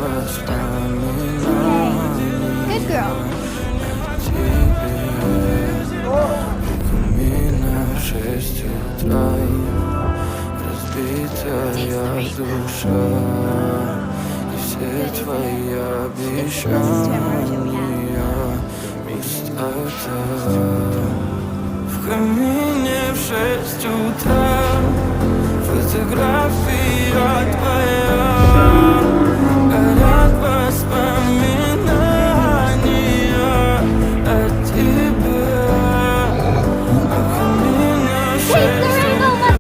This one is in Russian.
Good girl. В 6 утра разбитая душа, и все твои обещания пустота. В камине в 6 утра фотография